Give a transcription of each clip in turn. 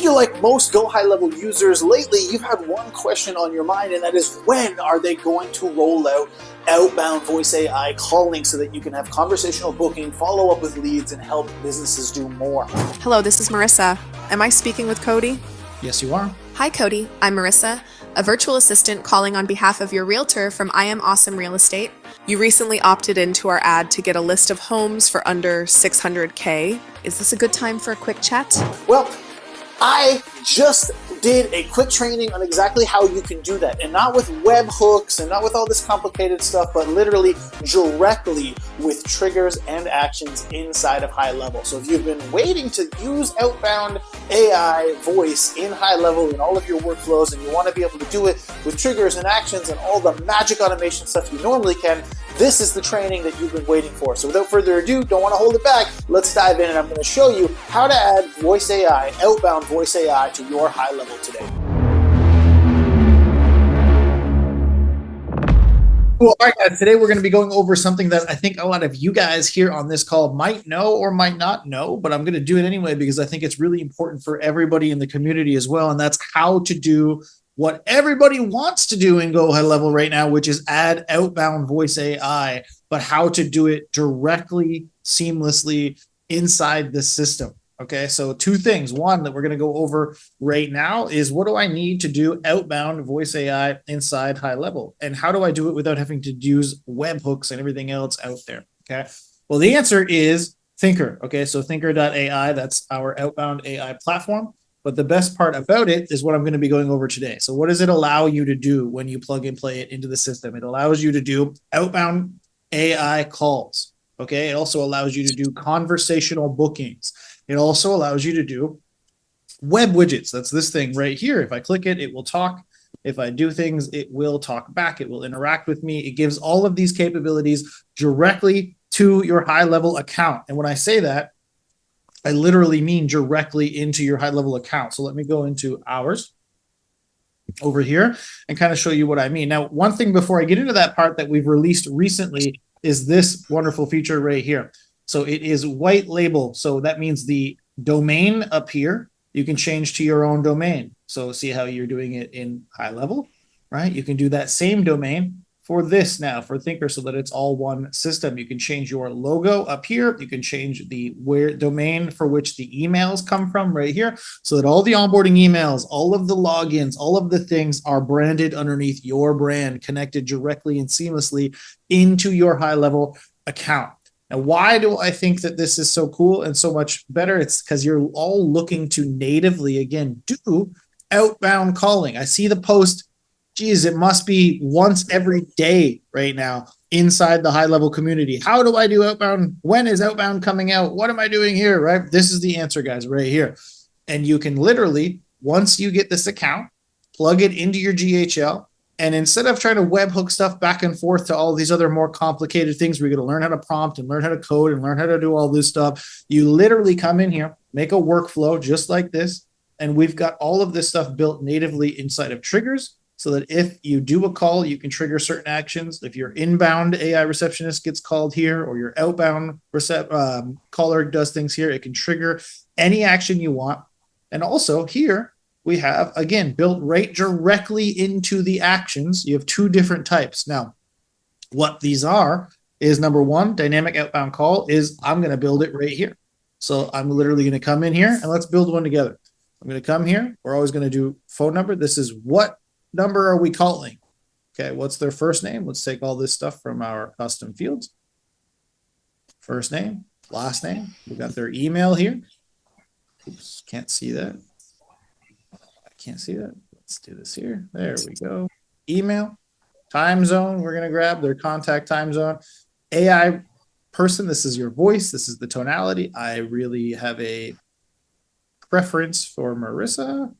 feel like most Go High Level users lately, you've had one question on your mind, and that is when are they going to roll out outbound voice AI calling so that you can have conversational booking, follow up with leads, and help businesses do more? Hello, this is Marissa. Am I speaking with Cody? Yes, you are. Hi, Cody. I'm Marissa, a virtual assistant calling on behalf of your realtor from I Am Awesome Real Estate. You recently opted into our ad to get a list of homes for under $600K. Is this a good time for a quick chat? Well, I just did a quick training on exactly how you can do that, and not with webhooks and not with all this complicated stuff, but literally directly with triggers and actions inside of Highlevel. So if you've been waiting to use outbound AI voice in Highlevel in all of your workflows, and you want to be able to do it with triggers and actions and all the magic automation stuff you normally can, this is the training that you've been waiting for. So without further ado, don't want to hold it back, let's dive in, and I'm going to show you how to add voice AI, outbound voice AI, to your Highlevel today. Cool. All right, guys. Today we're going to be going over something that I think a lot of you guys here on this call might know or might not know, but I'm going to do it anyway because I think it's really important for everybody in the community as well, and that's how to do what everybody wants to do in Go High Level right now, which is add outbound voice AI, but how to do it directly, seamlessly inside the system. Okay, so two things. One that we're going to go over right now is what do I need to do outbound voice AI inside Highlevel? And how do I do it without having to use webhooks and everything else out there? Okay, well, the answer is thinkrr. Okay, so thinkrr.ai, that's our outbound AI platform. But the best part about it is what I'm going to be going over today. So what does it allow you to do when you plug and play it into the system? It allows you to do outbound AI calls. Okay, it also allows you to do conversational bookings. It also allows you to do web widgets. That's this thing right here. If I click it, it will talk. If I do things, it will talk back. It will interact with me. It gives all of these capabilities directly to your Highlevel account. And when I say that, I literally mean directly into your Highlevel account. So let me go into ours over here and kind of show you what I mean. Now, one thing before I get into that part that we've released recently is this wonderful feature right here. So it is white label. So that means the domain up here, you can change to your own domain. So see how you're doing it in Highlevel, right? You can do that same domain for this now, for thinkrr, so that it's all one system. You can change your logo up here. You can change the domain for which the emails come from right here, so that all the onboarding emails, all of the logins, all of the things are branded underneath your brand, connected directly and seamlessly into your Highlevel account. Now, why do I think that this is so cool and so much better? It's because you're all looking to natively, again, do outbound calling. I see the post, geez, it must be once every day right now inside the Highlevel community. How do I do outbound? When is outbound coming out? What am I doing here, right? This is the answer, guys, right here. And you can literally, once you get this account, plug it into your GHL, and instead of trying to webhook stuff back and forth to all these other more complicated things where you're going to learn how to prompt and learn how to code and learn how to do all this stuff, you literally come in here, make a workflow just like this, and we've got all of this stuff built natively inside of triggers so that if you do a call, you can trigger certain actions. If your inbound AI receptionist gets called here or your outbound caller does things here, it can trigger any action you want. And also here, we have, again, built right directly into the actions. You have two different types. Now, what these are is, number one, dynamic outbound call is I'm going to build it right here. So I'm literally going to come in here and let's build one together. I'm going to come here. We're always going to do phone number. This is what number are we calling? Okay, what's their first name? Let's take all this stuff from our custom fields. First name, last name. We got their email here. Oops, can't see that. Can't see that. Let's do this here. There we go. Email, time zone. We're going to grab their contact time zone. AI person, this is your voice. This is the tonality. I really have a preference for Marissa.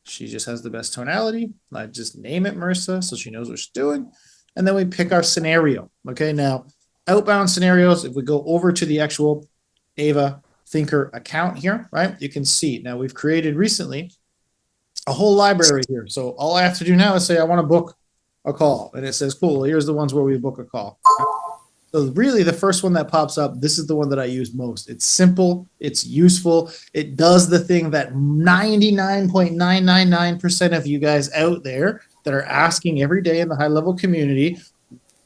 She just has the best tonality. I just name it Marissa so she knows what she's doing. And then we pick our scenario. Okay, now outbound scenarios, if we go over to the actual Ava thinkrr account here, right, you can see now we've created recently a whole library here. So all I have to do now is say I want to book a call, and it says, cool, here's the ones where we book a call. So really the first one that pops up, this is the one that I use most. It's simple, it's useful, it does the thing that 99.999% of you guys out there that are asking every day in the high level community,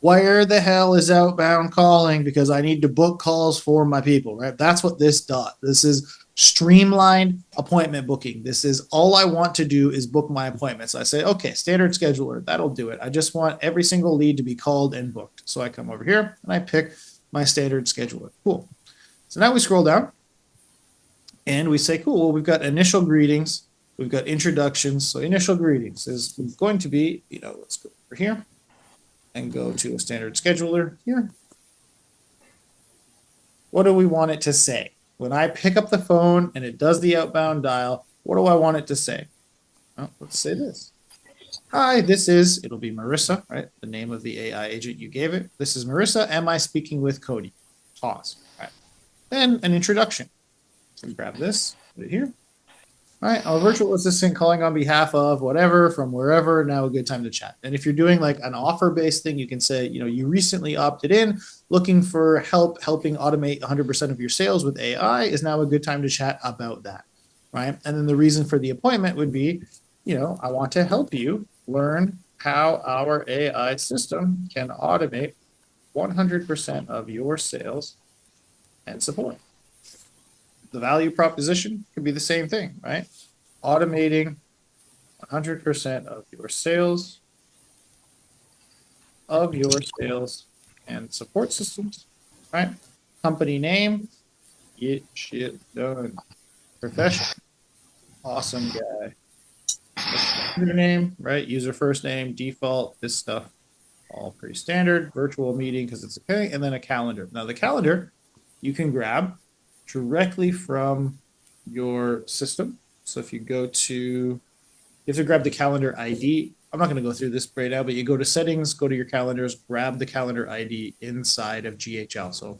where the hell is outbound calling? Because I need to book calls for my people, right? That's what this does. This is streamlined appointment booking. This is all I want to do is book my appointments. I say, okay, standard scheduler, that'll do it. I just want every single lead to be called and booked. So I come over here and I pick my standard scheduler. Cool. So now we scroll down and we say, cool, well, we've got initial greetings. We've got introductions. So initial greetings is going to be, let's go over here and go to a standard scheduler here. What do we want it to say? When I pick up the phone and it does the outbound dial, what do I want it to say? Well, let's say this. Hi, it'll be Marissa, right? The name of the AI agent you gave it. This is Marissa. Am I speaking with Cody? Pause. Right. Then an introduction. So grab this, put it here. All right, our virtual assistant calling on behalf of whatever from wherever. Now a good time to chat. And if you're doing like an offer-based thing, you can say, you recently opted in, looking for helping automate 100% of your sales with AI. Is now a good time to chat about that, right? And then the reason for the appointment would be, I want to help you learn how our AI system can automate 100% of your sales and support. The value proposition could be the same thing, right? Automating 100% of your sales and support systems, right? Company name, get shit done. Professional, awesome guy. User name, right? User first name, default, this stuff, all pretty standard. Virtual meeting because it's okay, and then a calendar. Now the calendar you can grab directly from your system. So if you go to, you have to grab the calendar ID. I'm not going to go through this right now, but you go to settings, go to your calendars, grab the calendar ID inside of GHL. So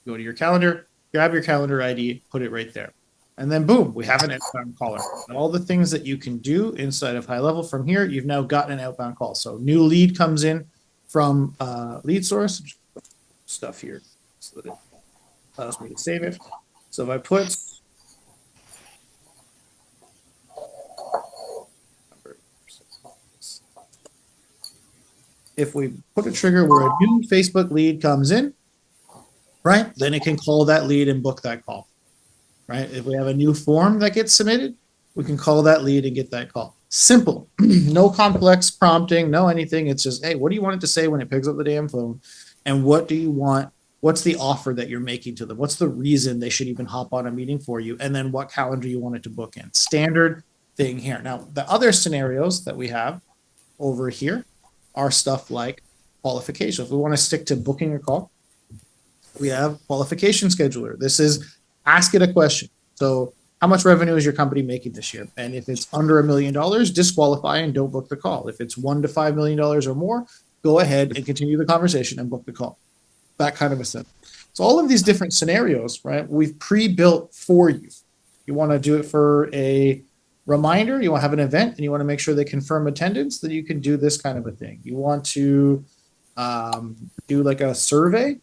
go to your calendar, grab your calendar ID, put it right there. And then boom, we have an outbound caller. And all the things that you can do inside of Highlevel from here, you've now gotten an outbound call. So new lead comes in from lead source, stuff here so that it allows me to save it. So if I put if we put a trigger where a new Facebook lead comes in, right, then it can call that lead and book that call, right? If we have a new form that gets submitted, we can call that lead and get that call. Simple, no complex prompting, no anything. It's just, hey, what do you want it to say when it picks up the damn phone? And what do you want? What's the offer that you're making to them? What's the reason they should even hop on a meeting for you? And then what calendar you want it to book in. Standard thing here. Now, the other scenarios that we have over here are stuff like qualification. If we want to stick to booking a call, we have qualification scheduler. This is ask it a question. So how much revenue is your company making this year? And if it's under $1 million, disqualify and don't book the call. If it's $1 to $5 million or more, go ahead and continue the conversation and book the call. That kind of a set. So all of these different scenarios, right, we've pre-built for you. You want to do it for a reminder, you want to have an event, and you want to make sure they confirm attendance, then you can do this kind of a thing. You want to do like a survey,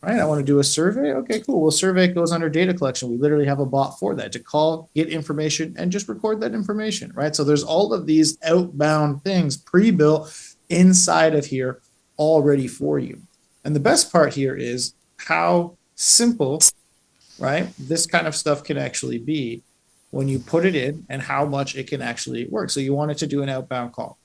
right? I want to do a survey. Okay, cool. Well, survey goes under data collection. We literally have a bot for that to call, get information, and just record that information, right? So there's all of these outbound things pre-built inside of here already for you. And the best part here is how simple, right, this kind of stuff can actually be when you put it in and how much it can actually work. So you want it to do an outbound call.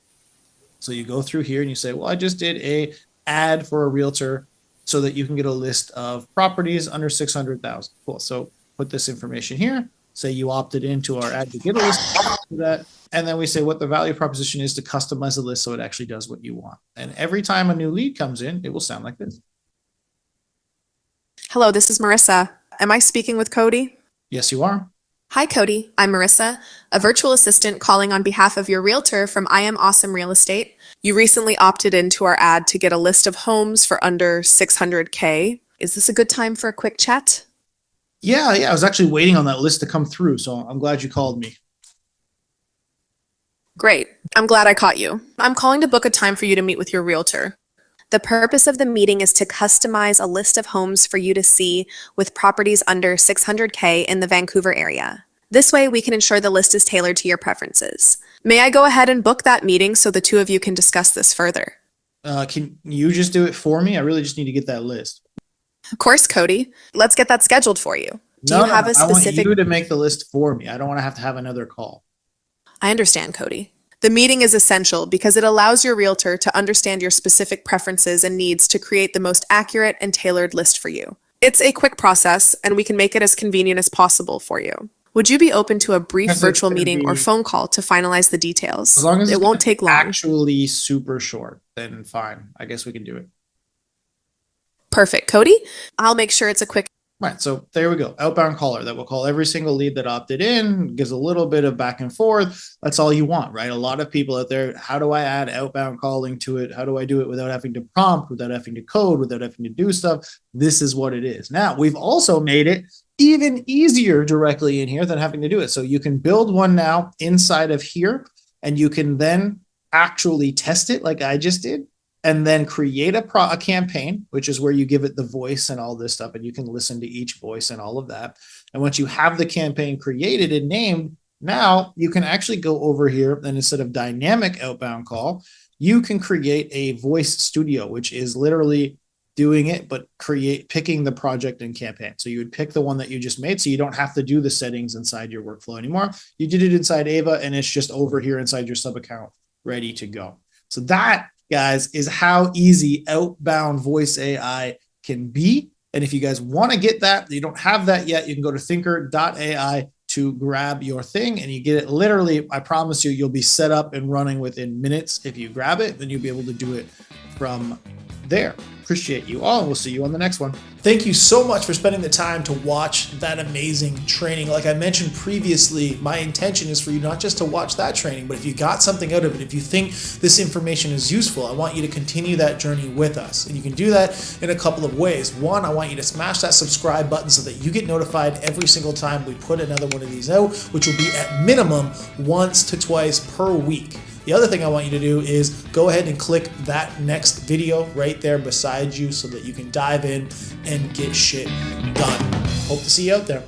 So you go through here and you say, well, I just did a ad for a realtor so that you can get a list of properties under 600,000. Cool. So put this information here, say you opted into our ad to get a list of that. And then we say what the value proposition is to customize the list so it actually does what you want. And every time a new lead comes in, it will sound like this. Hello, this is Marissa. Am I speaking with Cody? Yes, you are. Hi, Cody. I'm Marissa, a virtual assistant calling on behalf of your realtor from I Am Awesome Real Estate. You recently opted into our ad to get a list of homes for under 600K. Is this a good time for a quick chat? Yeah. I was actually waiting on that list to come through, so I'm glad you called me. Great. I'm glad I caught you. I'm calling to book a time for you to meet with your realtor. The purpose of the meeting is to customize a list of homes for you to see with properties under 600K in the Vancouver area. This way, we can ensure the list is tailored to your preferences. May I go ahead and book that meeting so the two of you can discuss this further? Can you just do it for me? I really just need to get that list. Of course, Cody. Let's get that scheduled for you. Do you have a specific... I want you to make the list for me. I don't want to have another call. I understand, Cody. The meeting is essential because it allows your realtor to understand your specific preferences and needs to create the most accurate and tailored list for you. It's a quick process, and we can make it as convenient as possible for you. Would you be open to a brief virtual meeting or phone call to finalize the details? As long as it won't take long. Actually super short, then fine. I guess we can do it. Perfect. Cody, I'll make sure it's a quick... Right, so there we go. Outbound caller that will call every single lead that opted in, gives a little bit of back and forth. That's all you want, right? A lot of people out there, how do I add outbound calling to it? How do I do it without having to prompt, without having to code, without having to do stuff? This is what it is. Now, we've also made it even easier directly in here than having to do it. So you can build one now inside of here, and you can then actually test it like I just did. And then create a campaign, which is where you give it the voice and all this stuff, and you can listen to each voice and all of that. And once you have the campaign created and named, now you can actually go over here, and instead of dynamic outbound call, you can create a voice studio, which is literally doing it, but picking the project and campaign. So you would pick the one that you just made, so you don't have to do the settings inside your workflow anymore. You did it inside Ava, and it's just over here inside your sub account, ready to go. So that, guys, is how easy outbound voice AI can be. And if you guys want to get that, you don't have that yet, you can go to thinkrr.ai to grab your thing, and you get it literally, I promise you, you'll be set up and running within minutes. If you grab it, then you'll be able to do it from there. Appreciate you all, and we'll see you on the next one. Thank you so much for spending the time to watch that amazing training. Like I mentioned previously, my intention is for you not just to watch that training, but if you got something out of it, if you think this information is useful, I want you to continue that journey with us. And you can do that in a couple of ways. One, I want you to smash that subscribe button so that you get notified every single time we put another one of these out, which will be at minimum once to twice per week. The other thing I want you to do is go ahead and click that next video right there beside you so that you can dive in and get shit done. Hope to see you out there.